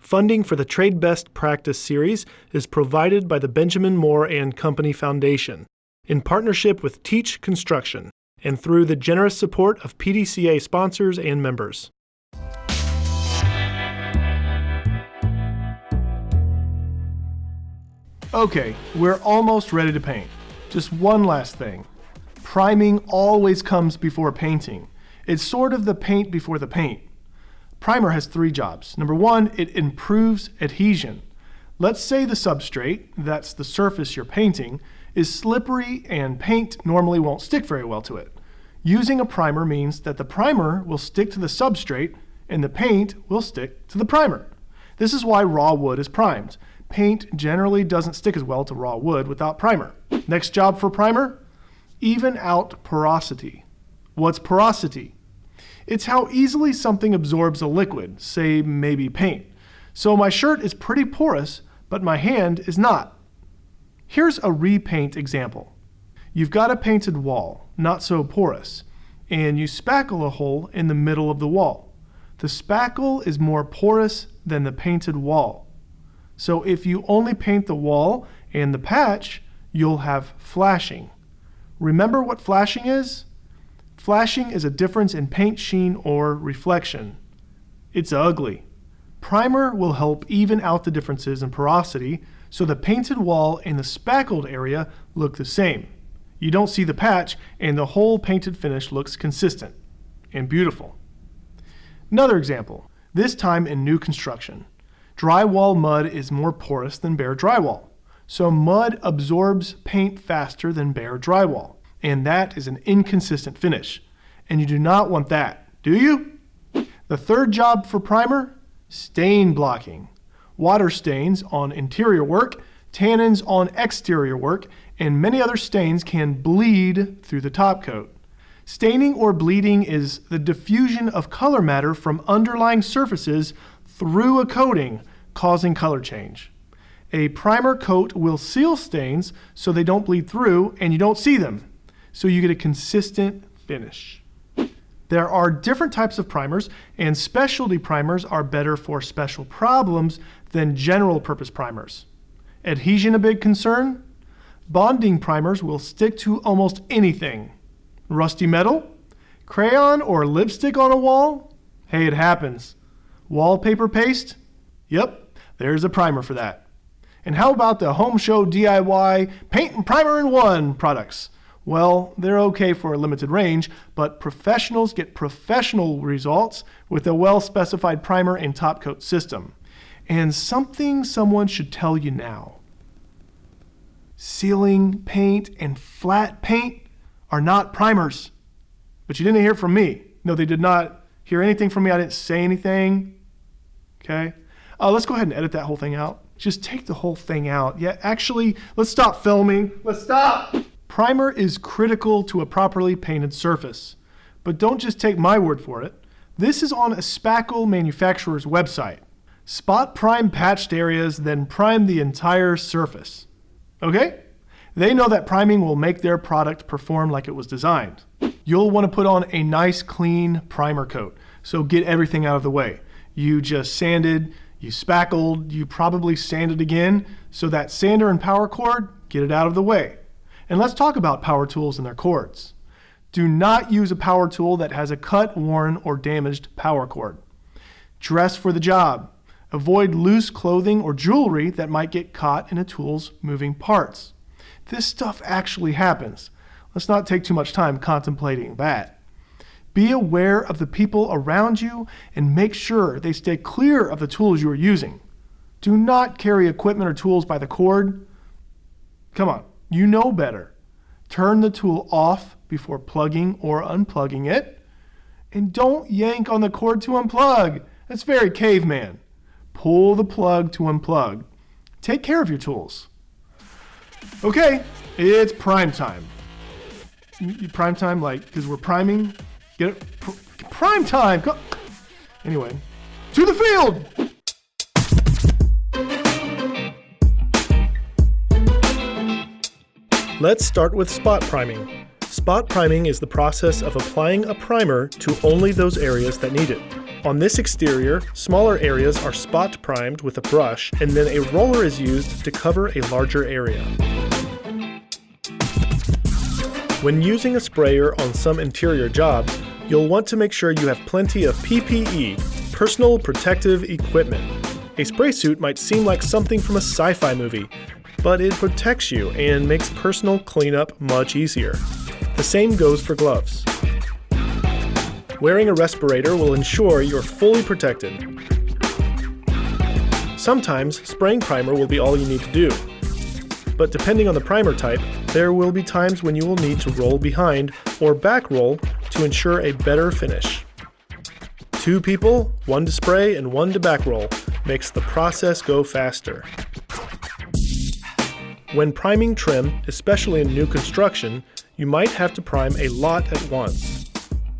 Funding for the Trade Best Practice series is provided by the Benjamin Moore and Company Foundation in partnership with Teach Construction and through the generous support of PDCA sponsors and members. Okay, we're almost ready to paint. Just one last thing. Priming always comes before painting. It's sort of the paint before the paint. Primer has 3 jobs. Number 1, it improves adhesion. Let's say the substrate, that's the surface you're painting, is slippery and paint normally won't stick very well to it. Using a primer means that the primer will stick to the substrate and the paint will stick to the primer. This is why raw wood is primed. Paint generally doesn't stick as well to raw wood without primer. Next job for primer, even out porosity. What's porosity? It's how easily something absorbs a liquid, say maybe paint. So my shirt is pretty porous, but my hand is not. Here's a repaint example. You've got a painted wall, not so porous, and you spackle a hole in the middle of the wall. The spackle is more porous than the painted wall. So if you only paint the wall and the patch, you'll have flashing. Remember what flashing is? Flashing is a difference in paint sheen or reflection. It's ugly. Primer will help even out the differences in porosity so the painted wall and the spackled area look the same. You don't see the patch and the whole painted finish looks consistent and beautiful. Another example, this time in new construction. Drywall mud is more porous than bare drywall. So mud absorbs paint faster than bare drywall. And that is an inconsistent finish. And you do not want that, do you? The third job for primer, stain blocking. Water stains on interior work, tannins on exterior work, and many other stains can bleed through the top coat. Staining or bleeding is the diffusion of color matter from underlying surfaces through a coating, causing color change. A primer coat will seal stains so they don't bleed through and you don't see them. So you get a consistent finish. There are different types of primers, and specialty primers are better for special problems than general purpose primers. Adhesion a big concern? Bonding primers will stick to almost anything. Rusty metal? Crayon or lipstick on a wall? Hey, it happens. Wallpaper paste? Yep, there's a primer for that. And how about the Home Show DIY Paint and Primer in One products? Well, they're okay for a limited range, but professionals get professional results with a well-specified primer and top coat system. And something someone should tell you now. Sealing paint and flat paint are not primers. But you didn't hear from me. No, they did not hear anything from me. I didn't say anything. Okay? Let's go ahead and edit that whole thing out. Just take the whole thing out. Yeah, actually, let's stop filming. Let's stop! Primer is critical to a properly painted surface. But don't just take my word for it. This is on a spackle manufacturer's website. Spot prime patched areas, then prime the entire surface. Okay? They know that priming will make their product perform like it was designed. You'll want to put on a nice clean primer coat, so get everything out of the way. You just sanded, you spackled, you probably sanded again, so that sander and power cord, get it out of the way. And let's talk about power tools and their cords. Do not use a power tool that has a cut, worn, or damaged power cord. Dress for the job. Avoid loose clothing or jewelry that might get caught in a tool's moving parts. This stuff actually happens. Let's not take too much time contemplating that. Be aware of the people around you and make sure they stay clear of the tools you are using. Do not carry equipment or tools by the cord. Come on. You know better. Turn the tool off before plugging or unplugging it. And don't yank on the cord to unplug. That's very caveman. Pull the plug to unplug. Take care of your tools. Okay, it's prime time. Prime time, like, because we're priming. Get it? Prime time. Go. Anyway, to the field. Let's start with spot priming. Spot priming is the process of applying a primer to only those areas that need it. On this exterior, smaller areas are spot primed with a brush, and then a roller is used to cover a larger area. When using a sprayer on some interior jobs, you'll want to make sure you have plenty of PPE, personal protective equipment. A spray suit might seem like something from a sci-fi movie, but it protects you and makes personal cleanup much easier. The same goes for gloves. Wearing a respirator will ensure you're fully protected. Sometimes spraying primer will be all you need to do. But depending on the primer type, there will be times when you will need to roll behind or back roll to ensure a better finish. 2 people, 1 to spray and 1 to back roll, makes the process go faster. When priming trim, especially in new construction, you might have to prime a lot at once.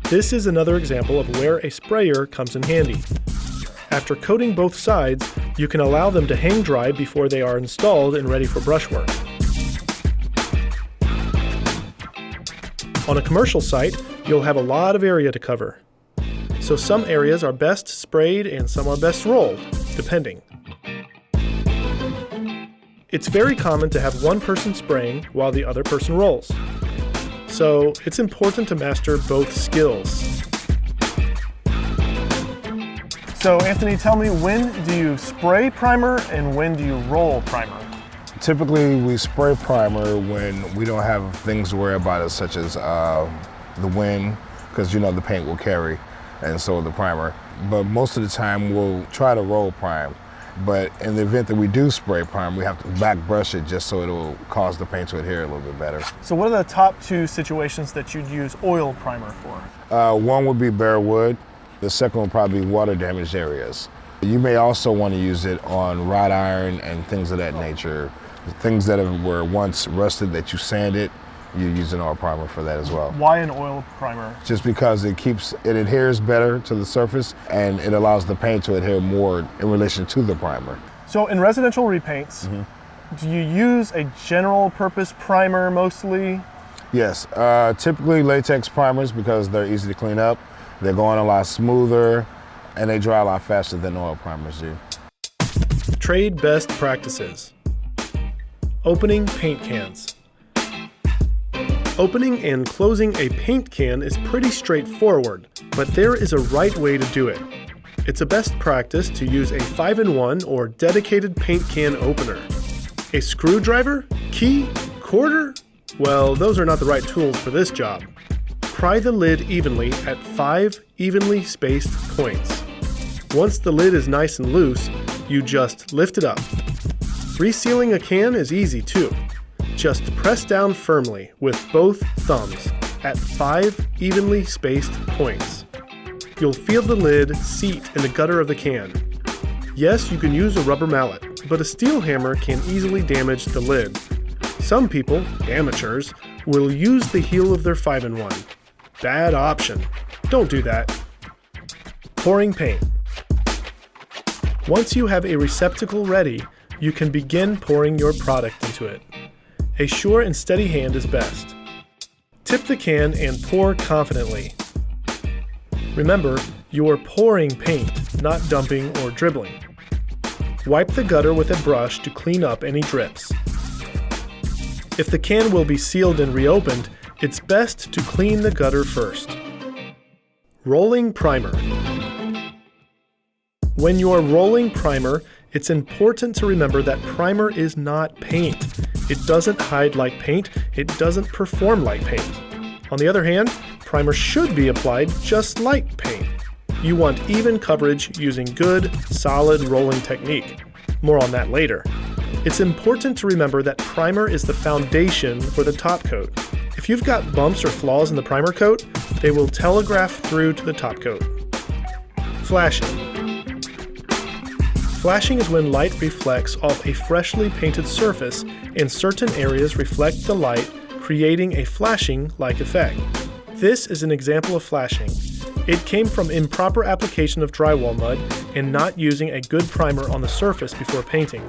This is another example of where a sprayer comes in handy. After coating both sides, you can allow them to hang dry before they are installed and ready for brushwork. On a commercial site, you'll have a lot of area to cover. So some areas are best sprayed and some are best rolled, depending. It's very common to have one person spraying while the other person rolls. So it's important to master both skills. So Anthony, tell me, when do you spray primer and when do you roll primer? Typically we spray primer when we don't have things to worry about, such as the wind, because the paint will carry, and so will the primer. But most of the time we'll try to roll prime. But in the event that we do spray prime, we have to back brush it just so it'll cause the paint to adhere a little bit better. So what are the top 2 situations that you'd use oil primer for? One would be bare wood. The second would probably be water damaged areas. You may also want to use it on wrought iron and things of that nature. Things that were once rusted that you sanded, you use an oil primer for that as well. Why an oil primer? Just because it adheres better to the surface and it allows the paint to adhere more in relation to the primer. So in residential repaints, do you use a general purpose primer mostly? Yes, typically latex primers, because they're easy to clean up. They're going a lot smoother and they dry a lot faster than oil primers do. Trade best practices. Opening paint cans. Opening and closing a paint can is pretty straightforward, but there is a right way to do it. It's a best practice to use a 5-in-1 or dedicated paint can opener. A screwdriver? Key? Quarter? Well, those are not the right tools for this job. Pry the lid evenly at 5 evenly spaced points. Once the lid is nice and loose, you just lift it up. Resealing a can is easy too. Just press down firmly with both thumbs at 5 evenly spaced points. You'll feel the lid seat in the gutter of the can. Yes, you can use a rubber mallet, but a steel hammer can easily damage the lid. Some people, amateurs, will use the heel of their 5-in-1. Bad option. Don't do that. Pouring paint. Once you have a receptacle ready, you can begin pouring your product into it. A sure and steady hand is best. Tip the can and pour confidently. Remember, you're pouring paint, not dumping or dribbling. Wipe the gutter with a brush to clean up any drips. If the can will be sealed and reopened, it's best to clean the gutter first. Rolling primer. When you're rolling primer, it's important to remember that primer is not paint. It doesn't hide like paint, it doesn't perform like paint. On the other hand, primer should be applied just like paint. You want even coverage using good, solid rolling technique. More on that later. It's important to remember that primer is the foundation for the top coat. If you've got bumps or flaws in the primer coat, they will telegraph through to the top coat. Flashing. Flashing is when light reflects off a freshly painted surface and certain areas reflect the light, creating a flashing-like effect. This is an example of flashing. It came from improper application of drywall mud and not using a good primer on the surface before painting.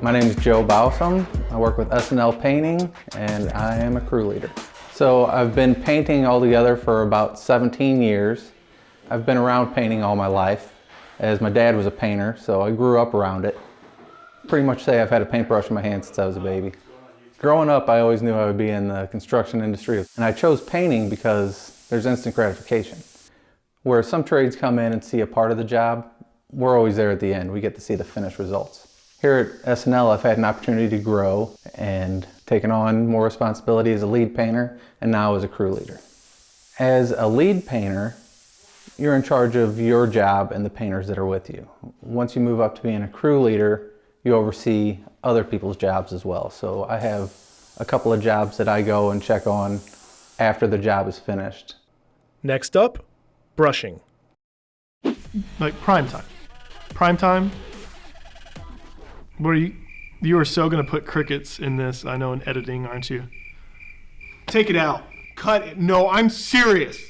My name is Joe Balsam. I work with S&L Painting and I am a crew leader. So I've been painting altogether for about 17 years. I've been around painting all my life, as my dad was a painter, so I grew up around it. Pretty much say I've had a paintbrush in my hand since I was a baby. Growing up, I always knew I would be in the construction industry, and I chose painting because there's instant gratification. Where some trades come in and see a part of the job, we're always there at the end. We get to see the finished results. Here at SNL, I've had an opportunity to grow and taken on more responsibility as a lead painter and now as a crew leader. As a lead painter, you're in charge of your job and the painters that are with you. Once you move up to being a crew leader, you oversee other people's jobs as well. So I have a couple of jobs that I go and check on after the job is finished. Next up, brushing. Like prime time. Prime time, where you are so going to put crickets in this, I know, in editing, aren't you? Take it out. Cut it. No, I'm serious.